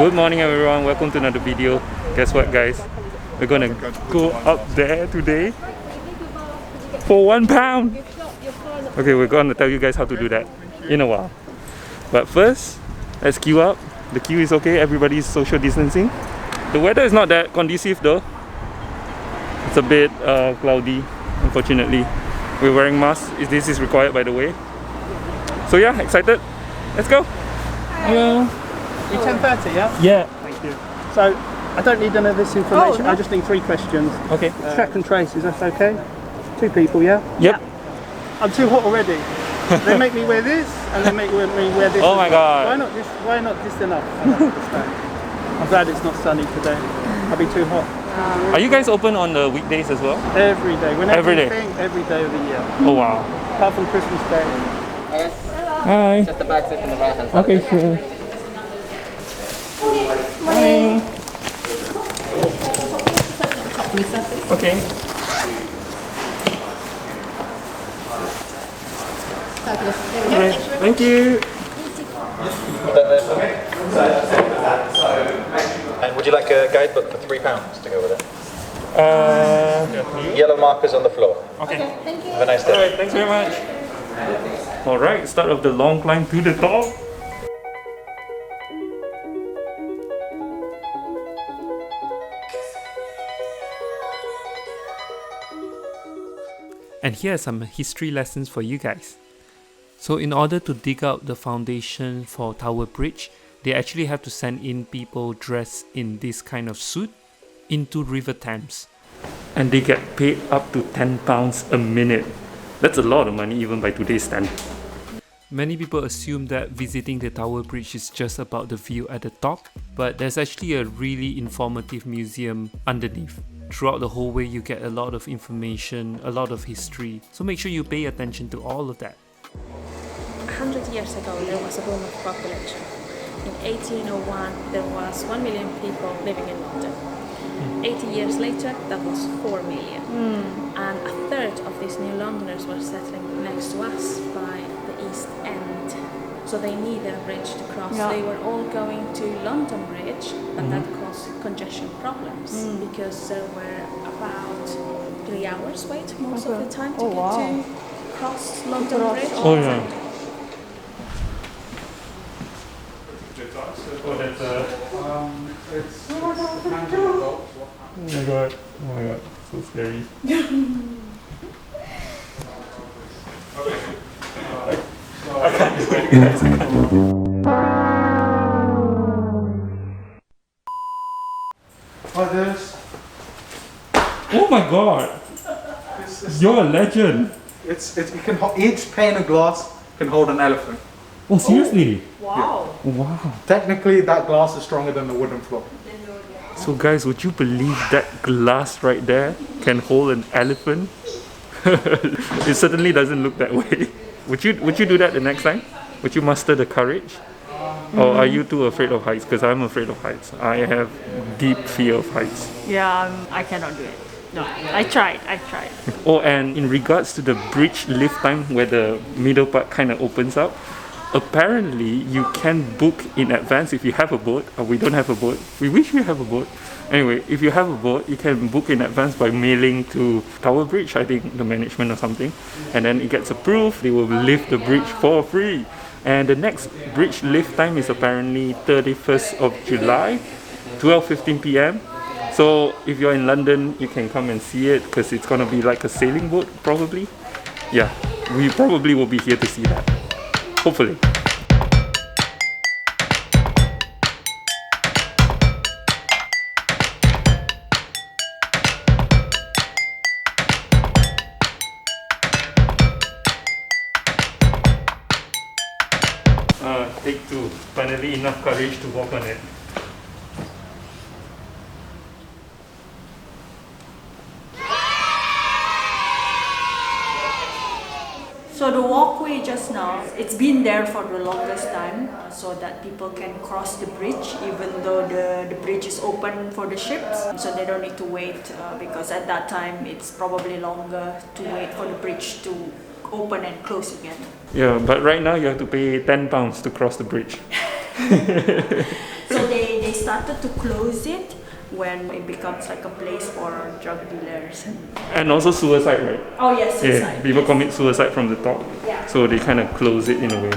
Good morning everyone, welcome to another video. Guess what guys? We're gonna go up there today for £1. Okay, we're gonna tell you guys how to do that in a while. But first, let's queue up. The queue is okay, everybody's social distancing. The weather is not that conducive though. It's a bit cloudy, unfortunately. We're wearing masks. This is required by the way. So yeah, excited. Let's go. Hello. It's 10:30, yeah? Yeah. Thank you. So, I don't need none of this information. I just need 3 questions. Okay. Track and trace, is that okay? 2 people, yeah? Yep. I'm too hot already. They make me wear this, and they make me wear this. Oh my god. Why not just enough? I don't understand. I'm glad it's not sunny today. I'll be too hot. Are you guys open on the weekdays as well? Every day. Whenever every day? Every day of the year. Oh wow. Apart from Christmas Day. Yes. Hi. Just the back seat on the right hand side. Okay, sure. Morning. Okay. Okay. Thank you. And would you like a guidebook for £3 to go with it? Yellow markers on the floor. Okay. Have a nice day. Alright, thanks very much. Alright, start of the long climb to the top. And here are some history lessons for you guys. So in order to dig out the foundation for Tower Bridge, they actually have to send in people dressed in this kind of suit into River Thames. And they get paid up to £10 a minute. That's a lot of money even by today's standards. Many people assume that visiting the Tower Bridge is just about the view at the top, but there's actually a really informative museum underneath. Throughout the whole way you get a lot of information, a lot of history, so make sure you pay attention to all of that. 100 years ago there was a boom of population. In 1801 there was 1 million people living in London. 80 years later that was 4 million. And a third of these new Londoners were settling next to us by the East End. So they needed a bridge to cross. Yeah. They were all going to London Bridge, but that caused congestion problems because there were about 3 hours wait most of the time to get to cross London Bridge. Oh yeah. Oh, that's oh my god, so scary. I can't do it, guys. Like this. Oh my god! You're a legend! Each pane of glass can hold an elephant. Oh seriously? Wow! Wow! Technically, that glass is stronger than the wooden floor. So guys, would you believe that glass right there can hold an elephant? It certainly doesn't look that way. Would you do that the next time? Would you muster the courage? Or are you too afraid of heights? Because I'm afraid of heights. I have deep fear of heights. Yeah, I cannot do it. No, I tried. Oh, and in regards to the bridge lift time where the middle part kind of opens up, apparently you can book in advance if you have a boat. We don't have a boat. We wish we have a boat. Anyway, if you have a boat, you can book in advance by mailing to Tower Bridge, I think, the management or something. And then it gets approved, they will lift the bridge for free. And the next bridge lift time is apparently 31st of July, 12:15 PM. So if you're in London, you can come and see it because it's gonna be like a sailing boat, probably. Yeah, we probably will be here to see that. Hopefully. Take 2. Finally enough courage to walk on it. So the walkway just now, it's been there for the longest time so that people can cross the bridge even though the bridge is open for the ships. So they don't need to wait because at that time it's probably longer to wait for the bridge to open and close again. Yeah, but right now you have to pay £10 to cross the bridge. So they they started to close it when it becomes like a place for drug dealers. And also suicide, right? Oh yes, Yeah, suicide. people commit suicide from the top. Yeah. So they kind of close it in a way.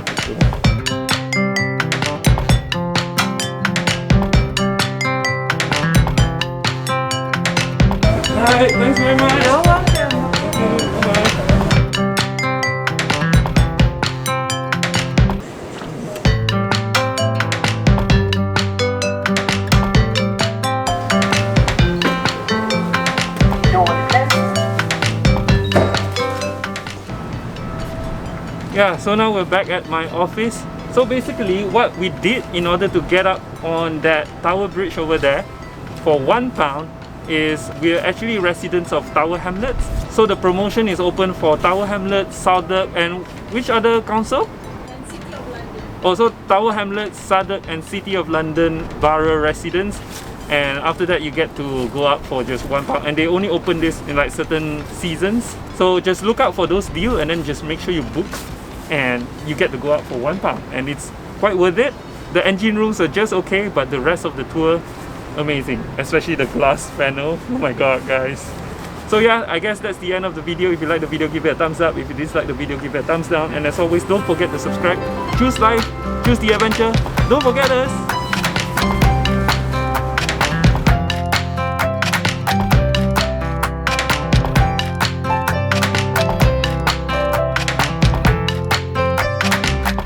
Alright, thanks very much. You're welcome. Yeah, so now we're back at my office. So basically what we did in order to get up on that tower bridge over there for £1 is we're actually residents of Tower Hamlets. So the promotion is open for Tower Hamlets, Southwark and which other council? And City of London. Also Tower Hamlets, Southwark and City of London borough residents. And after that you get to go up for just £1 and they only open this in like certain seasons. So just look out for those deals and then just make sure you book and you get to go up for £1 and it's quite worth it. The engine rooms are just okay, but the rest of the tour, amazing, especially the glass panel. Oh my god, guys. So yeah, I guess that's the end of the video. If you like the video, give it a thumbs up. If you dislike the video, give it a thumbs down. And as always, don't forget to subscribe. Choose life, choose the adventure. Don't forget us.